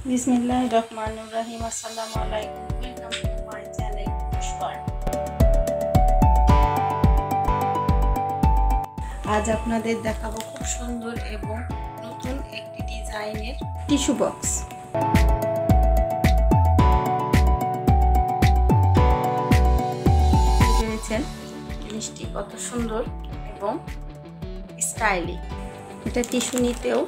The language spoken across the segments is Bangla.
बिस्मिल्लाहिर्रहमानिर्रहीम। अस्सलामु अलैकुम। वेलकम टू माय চ্যানেল পুষ্পার। আজ আপনাদের দেখাবো খুব সুন্দর এবং নতুন একটি ডিজাইনের টিস্যু বক্স। দেখেছেন জিনিসটি কত সুন্দর এবং স্টাইলিশ। এটা টিস্যু নিতেও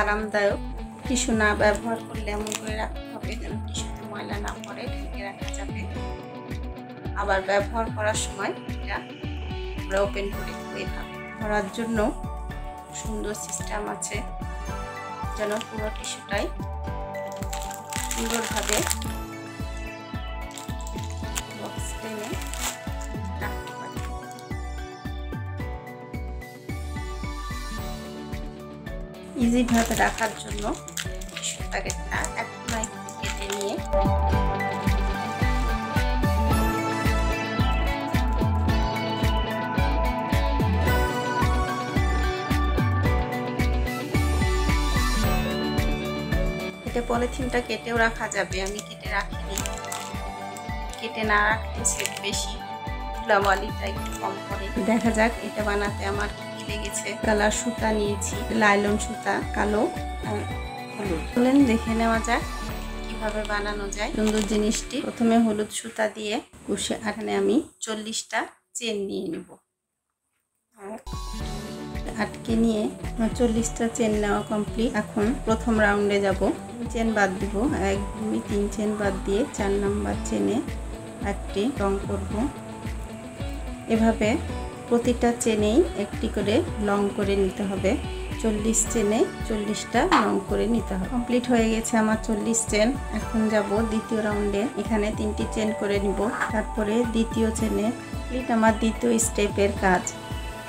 আরামদায়ক। টিস্যু না ব্যবহার করলে এমন করে রাখতে হবে যেন টিস্যুতে ময়লা না পড়ে, ঢেকে রাখা যাবে। আবার ব্যবহার করার সময় এটা আমরা ওপেন করে এইভাবে ধরার জন্য সুন্দর সিস্টেম আছে যেন পুরো টিস্যুটাই সুন্দরভাবে বক্স টেনে রাখতে পারি। ইজিভাবে রাখার জন্য প্যাকেটটা এক কোনায় কেটে নিয়ে এটা পলিথিনটা কেটেও রাখা যাবে। আমি কেটে রাখিনি, কেটে না রাখলে সেট বেশি ধুলাবালিটা একটু কম করে। দেখা যাক এটা বানাতে আমার কি লেগেছে। কালার সুতা নিয়েছি, লাইলন সুতা কালো আর হলুদ। চলেন দেখে নেওয়া যাক কিভাবে বানানো যায় সুন্দর জিনিসটি। প্রথমে হলুদ সুতা দিয়ে কুশে এখানে আমি 40টা চেন নিয়ে নেব। আটকে নিয়ে 40টা চেন নেওয়া কমপ্লিট। এখন প্রথম রাউন্ডে যাব। চেন বাদ দিব, 1 2 3 চেন বাদ দিয়ে 4 নাম্বার চেনে একটি রং করব। এভাবে প্রতিটা চেনেই একটি করে লং করে নিতে হবে। 40 চেনে 40টা রং করে নিতে হবে। কমপ্লিট হয়ে গেছে আমার 40 চেন। এখন যাব দ্বিতীয় রাউন্ডে। এখানে 3টি চেন করে নিব। তারপরে দ্বিতীয় চেনে কমপ্লিট আমার দ্বিতীয় স্টেপের কাজ।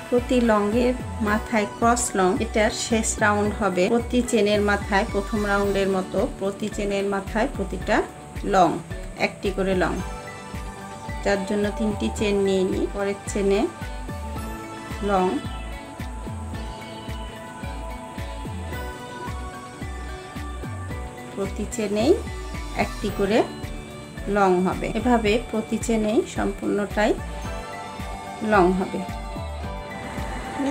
প্রতি লংয়ের মাথায় ক্রস লং, এটার শেষ রাউন্ড হবে। প্রতি চেনের মাথায় প্রথম রাউন্ডের মতো প্রতি চেনের মাথায় প্রতিটা লং একটি করে লং, যার জন্য 3টি চেন নিয়ে নিই। পরের চেনে লং, প্রতি চেনেই একটি করে লং হবে। এভাবে প্রতি চেনেই সম্পূর্ণটাই লং হবে।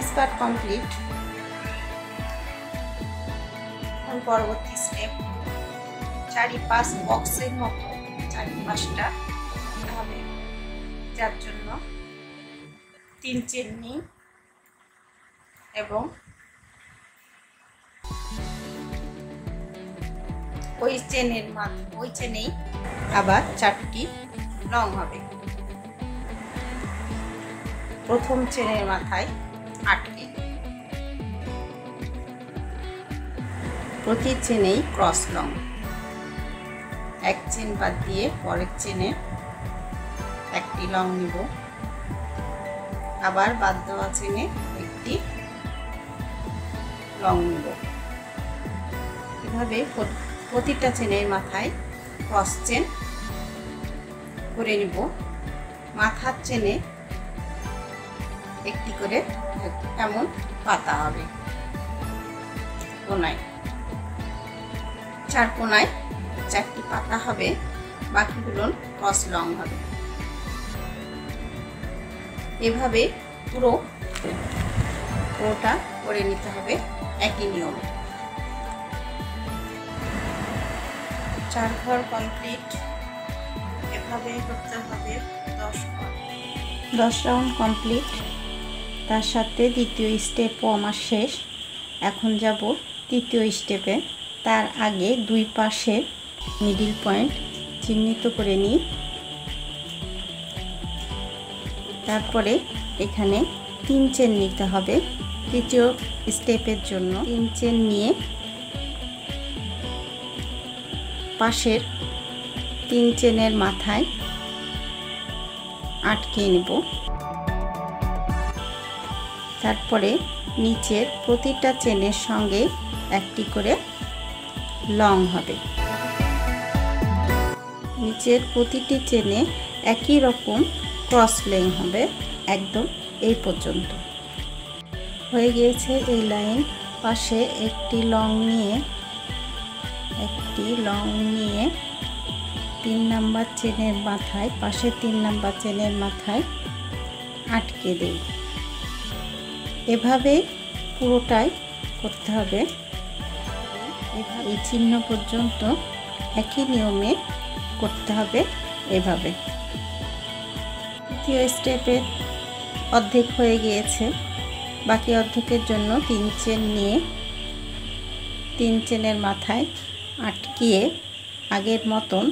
Skirt complete. পরবর্তী স্টেপ, চারিপাশ বক্সের মতো চারিপাশটা হবে, যার জন্য 3 চেন নিই এবং ওই চেনেই আবার 4টি লং হবে। প্রথম চেনের মাথায় 8টি, প্রতি চেনেই ক্রস লং। 1 চেন বাদ দিয়ে পরের চেনে একটি লং নিব। আবার বাদ দেওয়া চেনে একটি লং নিব। এভাবে প্রতিটা চেনের মাথায় ক্রস চেন করে নিব। মাথার চেনে একটি করে এমন পাতা হবে। কোনায় 4 কোনায় 4টি পাতা হবে, বাকিগুলো ক্রস লং হবে। এভাবে পুরোটা করে নিতে হবে একই নিয়মে। 4 ঘর কমপ্লিট। এভাবে করতে হবে 10 রাউন্ড কমপ্লিট। তার সাথে দ্বিতীয় স্টেপও আমার শেষ। এখন যাব তৃতীয় স্টেপে। তার আগে 2 পাশে মিডিল পয়েন্ট চিহ্নিত করে নিই। তারপরে এখানে 3 চেন নিতে হবে। তৃতীয় স্টেপের জন্য 3 চেন নিয়ে পাশের 3 চেনের মাথায় আটকে নেব। তারপরে নিচের প্রতিটা চেনের সঙ্গে একটি করে লং হবে। নিচের প্রতিটি চেনে একই রকম ক্রস লেং হবে একদম এই পর্যন্ত। হয়ে গিয়েছে এই লাইন। পাশে একটি লং নিয়ে একটি লং নিয়ে 3 নাম্বার চেনের মাথায়, পাশে 3 নাম্বার চেনের মাথায় আটকে দেই। এভাবে পুরোটাই করতে হবে। এই চিহ্ন পর্যন্ত একই নিয়মে করতে হবে। এভাবে দ্বিতীয় স্টেপের অর্ধেক হয়ে গিয়েছে। বাকি অর্ধেকের জন্য 3 চেন নিয়ে 3 চেনের মাথায় আটকিয়ে আগের মতন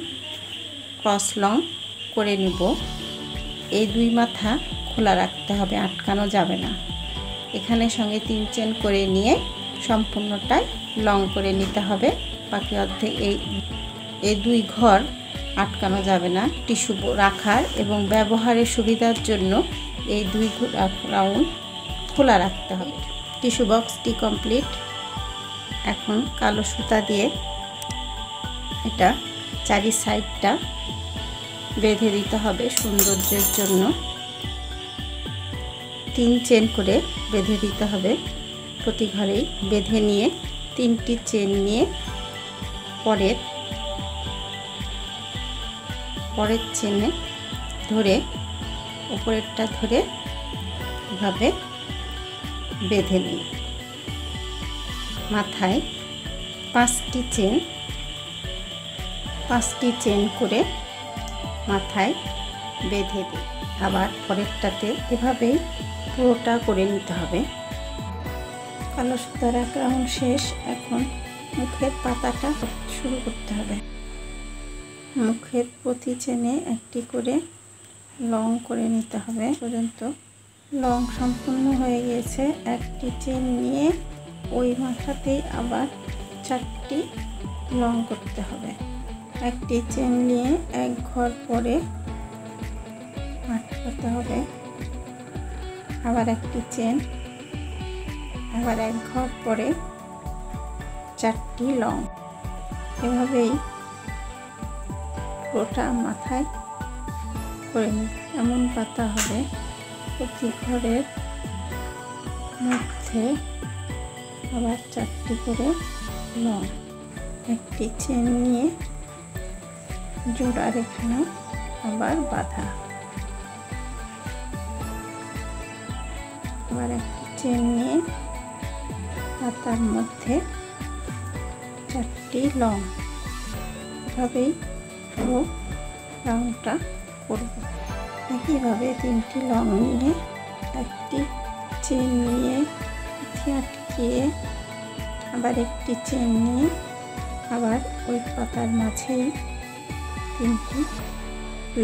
ক্রস লং করে নিব। এই 2 মাথা খোলা রাখতে হবে, আটকানো যাবে না। এখানে সঙ্গে 3 চেন করে নিয়ে সম্পূর্ণটাই লং করে নিতে হবে। বাকি অর্ধেক এই 2 ঘর আটকানো যাবে না। টিস্যু রাখার এবং ব্যবহারের সুবিধার জন্য এই 2 রাউন্ড খোলা রাখতে হবে। টিস্যু বক্সটি কমপ্লিট। এখন কালো সুতা দিয়ে এটা চারি সাইডটা বেঁধে দিতে হবে সৌন্দর্যের জন্য। 3 চেন করে বেঁধে দিতে হবে প্রতি ঘরেই। বেঁধে নিয়ে 3টি চেন নিয়ে পরের চেনে ধরে উপরেরটা ধরে এভাবে বেঁধে নিই। মাথায় 5টি চেন করে মাথায় বেঁধে দিই। আবার পরেরটাতে এভাবেই পুরোটা করে নিতে হবে। কালো সুতার 1 রাউন্ড শেষ। এখন মুখের পাতাটা শুরু করতে হবে। মুখের প্রতি চেনে একটি করে লং করে নিতে হবে। পর্যন্ত লং সম্পূর্ণ হয়ে গিয়েছে। একটি চেন নিয়ে ওই মাথাতেই আবার 4টি লং করতে হবে। একটি চেন নিয়ে 1 ঘর পরে আটকাতে হবে। আবার একটি চেন, আবার 1 ঘর পরে 4টি লং। এভাবেই পুরোটা মাথায় করে নিই। এমন পাতা হবে প্রতি ঘরের মধ্যে আবার 4টি করে লং। একটি চেন নিয়ে জোড়ার এখানে আবার বাঁধা। আবার একটি চেন নিয়ে পাতার মধ্যে 4টি লং। এভাবেই পুরো রাউন্ডটা করব। একইভাবে 3টি লং নিয়ে একটি চেন নিয়ে আটকিয়ে আবার একটি চেন নিয়ে আবার ওই পাতার মাঝেই 3টি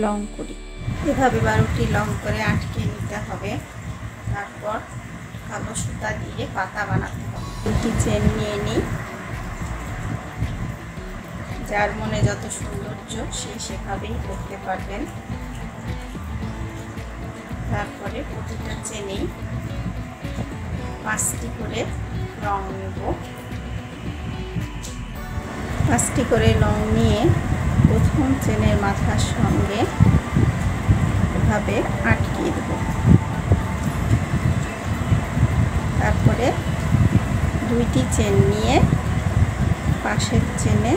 লং করি। এভাবে 12টি লং করে আটকে নিতে হবে। তারপর কালো সুতা দিয়ে পাতা বানাতে হবে। 2টি চেন নিয়ে নিই। যার মনে যত সৌন্দর্য সে সেভাবেই করতে পারবেন। তারপরে প্রতিটা চেনেই 5টি করে লং নেব। 5টি করে লং নিয়ে প্রথম চেনের মাথার সঙ্গে এভাবে আটকিয়ে দেব। তারপরে 2টি চেন নিয়ে পাশের চেনে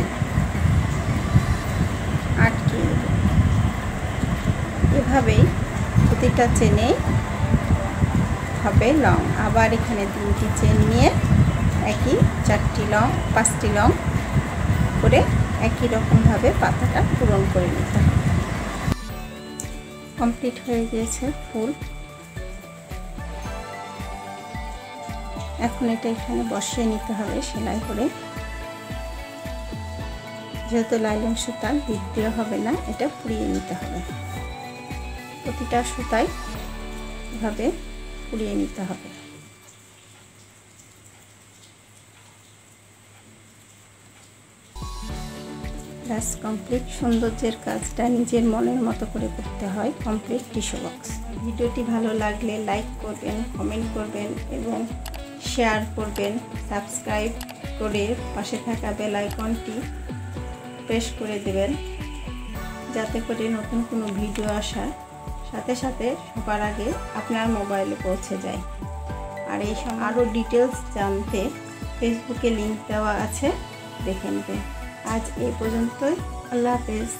আটকিয়ে দেব। এভাবেই প্রতিটা চেনেই হবে লং। আবার এখানে 3টি চেন নিয়ে একই 4টি লং 5টি লং করে একই রকমভাবে পাতাটা পূরণ করে নিতে হবে। কমপ্লিট হয়ে গিয়েছে ফুল। এখন এটা এখানে বসিয়ে নিতে হবে সেলাই করে। যেহেতু লাইলন সুতা বিক্রিয়া হবে না, এটা পুড়িয়ে নিতে হবে। প্রতিটা সুতায় এভাবে পুড়িয়ে নিতে হবে। ব্যাস কমপ্লিট। সৌন্দর্যের কাজটা নিজের মনের মতো করে করতে হয়। Complete tissue box. ভিডিওটি ভালো লাগলে লাইক করবেন, কমেন্ট করবেন এবং শেয়ার করবেন। সাবস্ক্রাইব করে পাশে থাকা বেল আইকনটি প্রেস করে দেবেন, যাতে করে নতুন কোনো ভিডিও আসার সাথে সাথে সবার আগে আপনার মোবাইলে পৌঁছে যায়। আর এই সময় আরও ডিটেলস জানতে ফেসবুকে লিংক দেওয়া আছে, দেখে নেবেন। আজ এই পর্যন্তই। আল্লাহ হাফেজ।